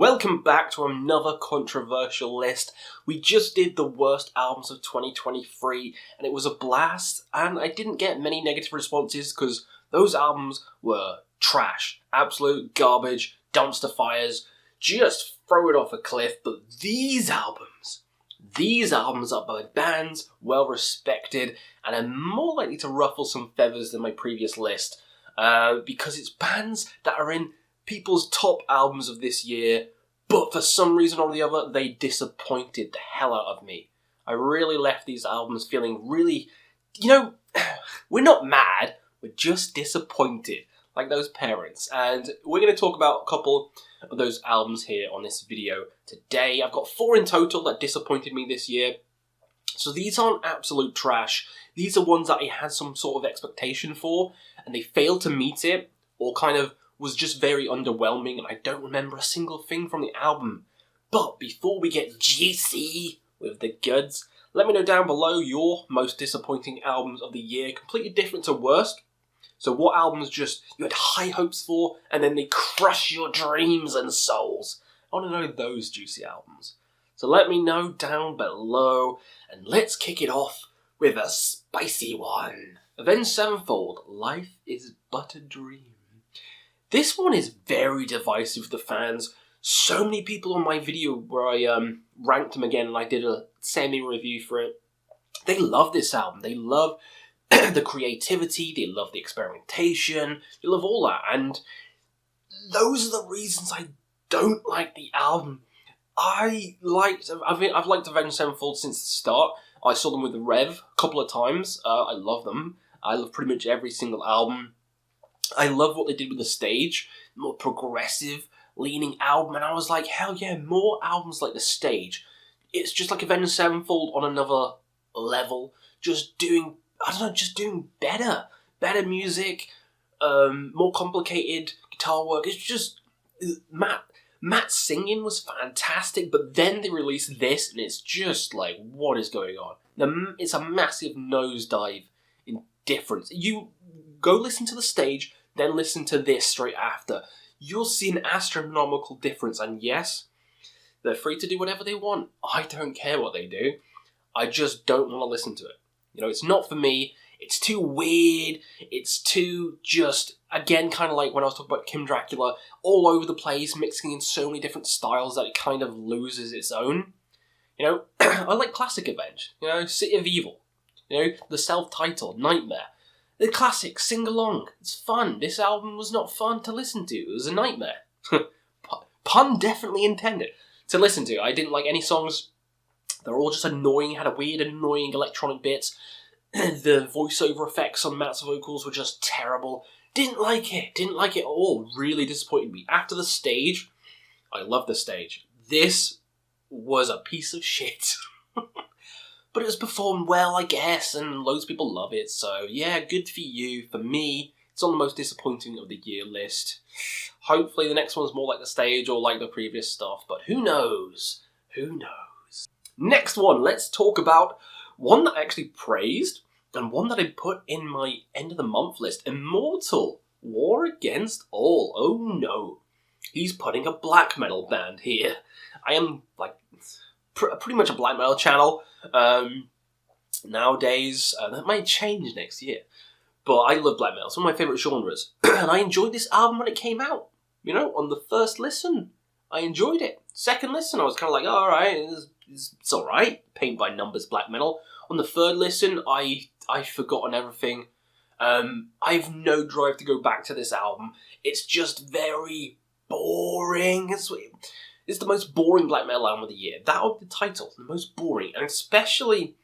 Welcome back to another controversial list. We just did the worst albums of 2023 and it was a blast, and I didn't get many negative responses because those albums were trash, absolute garbage, dumpster fires, just throw it off a cliff. But these albums are by bands well respected and are more likely to ruffle some feathers than my previous list because it's bands that are in people's top albums of this year, but for some reason or the other, they disappointed the hell out of me. I really left these albums feeling really, we're not mad, we're just disappointed, like those parents. And we're going to talk about a couple of those albums here on this video today. I've got 4 in total that disappointed me this year. So these aren't absolute trash. These are ones that I had some sort of expectation for, and they failed to meet it, or kind of was just very underwhelming, and I don't remember a single thing from the album. But before we get juicy with the goods, let me know down below your most disappointing albums of the year, completely different to worst. So what albums just you had high hopes for, and then they crush your dreams and souls? I want to know those juicy albums. So let me know down below, and let's kick it off with a spicy one. Avenged Sevenfold, Life is But a Dream. This one is very divisive with the fans. So many people on my video where I ranked them again and I did a semi-review for it, they love this album. They love the creativity, they love the experimentation, they love all that. And those are the reasons I don't like the album. I've liked Avenged Sevenfold since the start. I saw them with the Rev a couple of times. I love them. I love pretty much every single album. I love what they did with the stage, more progressive leaning album, and I was like, hell yeah, more albums like the stage. It's just like Avenged Sevenfold on another level, just doing better music, more complicated guitar work. It's just, Matt's singing was fantastic, but then they released this, and it's just like, what is going on? It's a massive nosedive in difference. You go listen to the stage, then listen to this straight after. You'll see an astronomical difference, and yes, they're free to do whatever they want. I don't care what they do. I just don't want to listen to it. It's not for me. It's too weird. It's too just, again, kind of like when I was talking about Kim Dracula, all over the place, mixing in so many different styles that it kind of loses its own. I like classic Avenge. City of Evil. The self-titled, Nightmare. The classic, sing along. It's fun. This album was not fun to listen to. It was a nightmare. Pun definitely intended. To listen to. I didn't like any songs. They're all just annoying. Had a weird, annoying electronic bits. The voiceover effects on Matt's vocals were just terrible. Didn't like it. Didn't like it at all. Really disappointed me. After the stage, I love the stage. This was a piece of shit. But it was performed well, I guess, and loads of people love it, so yeah, good for you. For me, it's on the most disappointing of the year list. Hopefully the next one's more like the stage or like the previous stuff, but who knows? Who knows? Next one, let's talk about one that I actually praised, and one that I put in my end of the month list. Immortal War Against All. Oh no. He's putting a black metal band here. I am, pretty much a black metal channel. Nowadays, that might change next year, but I love black metal. It's one of my favourite genres, and I enjoyed this album when it came out. On the first listen, I enjoyed it. Second listen, I was kind of like, alright, it's alright. Paint by numbers black metal. On the third listen, I've forgotten everything. I've no drive to go back to this album. It's just very boring. It's the most boring black metal album of the year. That of the title, the most boring. And especially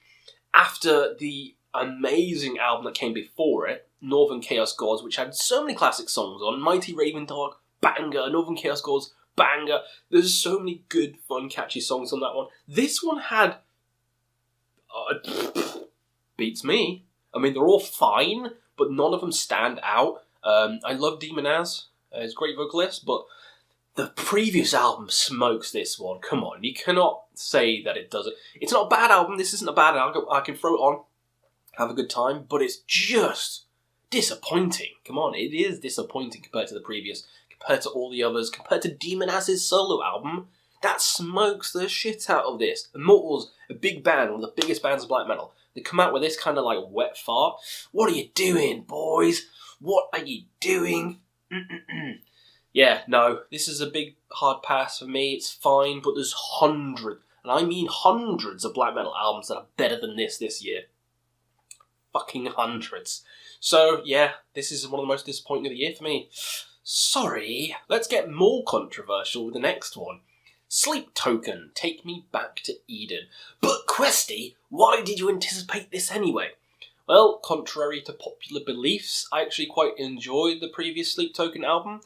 after the amazing album that came before it, Northern Chaos Gods, which had so many classic songs on. Mighty Raven Dog, banger. Northern Chaos Gods, banger. There's so many good, fun, catchy songs on that one. This one had... beats me. I mean, they're all fine, but none of them stand out. I love Demonaz. He's a great vocalist, but... the previous album smokes this one. Come on, you cannot say that it doesn't. It's not a bad album. This isn't a bad album. I can throw it on, have a good time, but it's just disappointing. Come on, it is disappointing compared to the previous, compared to all the others, compared to Demon Ass's solo album, that smokes the shit out of this. Immortal's a big band, one of the biggest bands of black metal. They come out with this kind of like wet fart. What are you doing, boys? What are you doing? Yeah, no, this is a big hard pass for me. It's fine, but there's hundreds, and I mean hundreds of black metal albums that are better than this year. Fucking hundreds. So, yeah, this is one of the most disappointing of the year for me. Sorry. Let's get more controversial with the next one. Sleep Token, Take Me Back to Eden. But Questy, why did you anticipate this anyway? Well, contrary to popular beliefs, I actually quite enjoyed the previous Sleep Token album.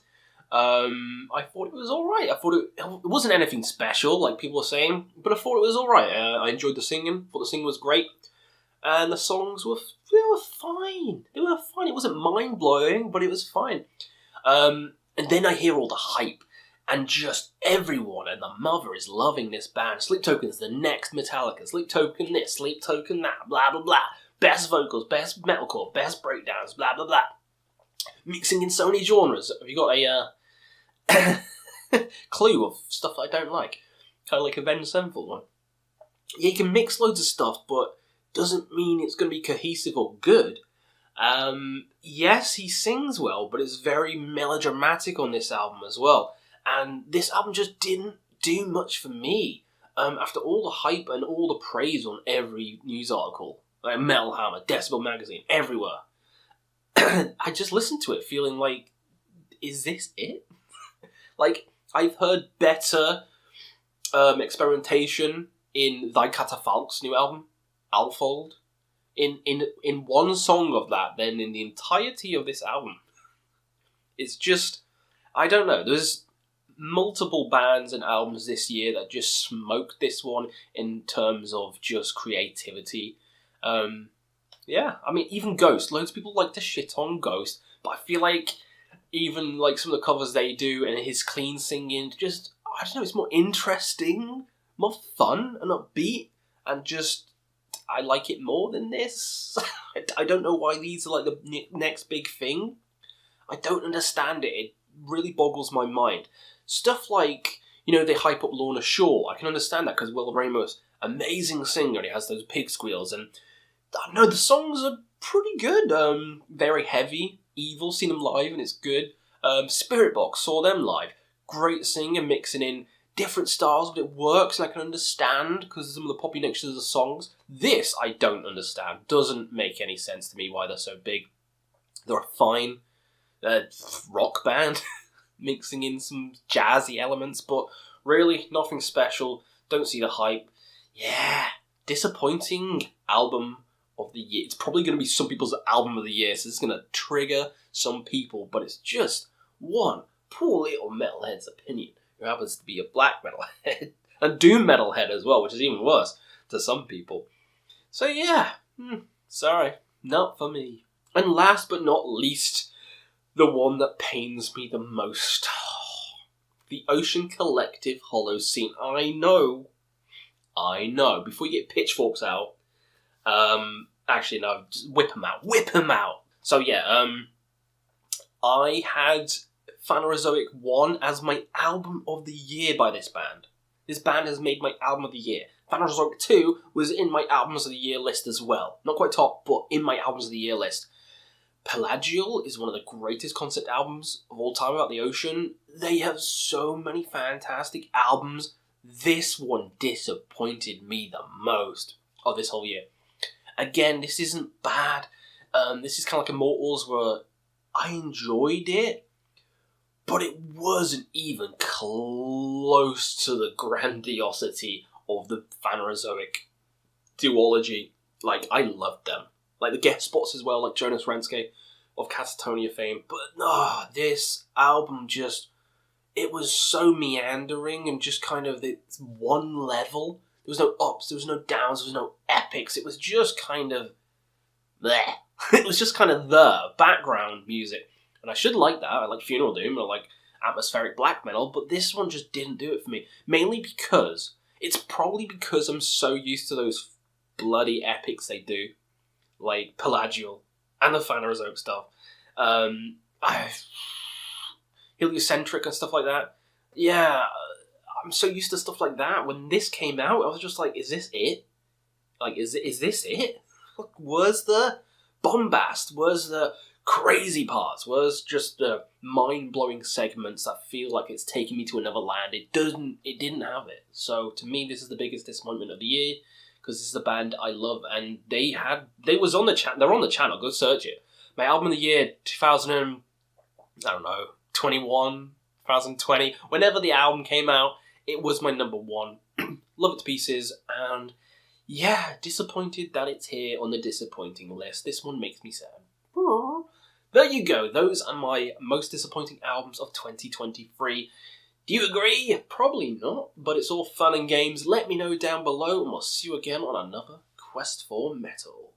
I thought it was alright. I thought it wasn't anything special, like people were saying, but I thought it was alright. I enjoyed the singing, thought the singing was great, and the songs were fine. They were fine. It wasn't mind-blowing, but it was fine. And then I hear all the hype, and just everyone and the mother is loving this band. Sleep Token is the next Metallica. Sleep Token this, Sleep Token that, blah, blah, blah. Best vocals, best metalcore, best breakdowns, blah, blah, blah. Mixing in so many genres. Have you got a clue of stuff that I don't like? Kind of like Avenge sevenfold one. Yeah, you can mix loads of stuff, but doesn't mean it's going to be cohesive or good. Yes, he sings well, but it's very melodramatic on this album as well. And this album just didn't do much for me. After all the hype and all the praise on every news article, like Metal Hammer, Decibel Magazine, everywhere, I just listened to it feeling like, is this it? Like, I've heard better experimentation in Thy Catafalque's new album, Alfold, in one song of that than in the entirety of this album. It's just, I don't know, there's multiple bands and albums this year that just smoked this one in terms of just creativity. Yeah, I mean, even Ghost. Loads of people like to shit on Ghost, but I feel like even like some of the covers they do and his clean singing, just, I don't know, it's more interesting, more fun and upbeat, and just, I like it more than this. I don't know why these are like the next big thing. I don't understand it. It really boggles my mind. Stuff like, you know, they hype up Lorna Shore. I can understand that because Will Ramos, amazing singer, and he has those pig squeals, and I don't know, the songs are pretty good. Very heavy. Evil, seen them live and it's good. Spirit Box, saw them live. Great singing, mixing in different styles, but it works and I can understand because of some of the poppy natures of the songs. This, I don't understand. Doesn't make any sense to me why they're so big. They're a fine rock band, mixing in some jazzy elements, but really, nothing special. Don't see the hype. Yeah, disappointing album of the year. It's probably going to be some people's album of the year, so it's going to trigger some people, but it's just one poor little metalhead's opinion who happens to be a black metalhead, a doom metalhead as well, which is even worse to some people. So yeah, sorry, not for me. And last but not least, the one that pains me the most. The Ocean Collective Holocene. I know. Before you get pitchforks out, actually, no, just whip them out. So yeah, I had Phanerozoic 1 as my album of the year by this band. This band has made my album of the year. Phanerozoic 2 was in my albums of the year list as well. Not quite top, but in my albums of the year list. Pelagial is one of the greatest concept albums of all time about the ocean. They have so many fantastic albums. This one disappointed me the most of this whole year. Again, this isn't bad. This is kind of like Immortals, where I enjoyed it, but it wasn't even close to the grandiosity of the Phanerozoic duology. Like, I loved them. Like, the guest spots as well, like Jonas Renske of Catatonia fame. But, no, this album just, it was so meandering and just kind of it's one level. There was no ups, there was no downs, there was no epics. It was just kind of bleh. It was just kind of the background music. And I should like that. I like Funeral Doom, I like atmospheric black metal, but this one just didn't do it for me. Mainly because, it's probably because I'm so used to those bloody epics they do, like Pelagial and the Phanerozoic stuff. heliocentric and stuff like that. Yeah, I'm so used to stuff like that. When this came out, I was just like, is this it? Like, is this it? Where's the bombast? Where's the crazy parts? Where's just the mind-blowing segments that feel like it's taking me to another land? It didn't have it. So to me, this is the biggest disappointment of the year, because this is a band I love, and they're on the channel. Go search it. My album of the year, 2021, 2020, whenever the album came out, it was my number one. Love it to pieces, and yeah, disappointed that it's here on the disappointing list. This one makes me sad. There you go. Those are my most disappointing albums of 2023. Do you agree? Probably not, but it's all fun and games. Let me know down below, and we'll see you again on another Quest for Metal.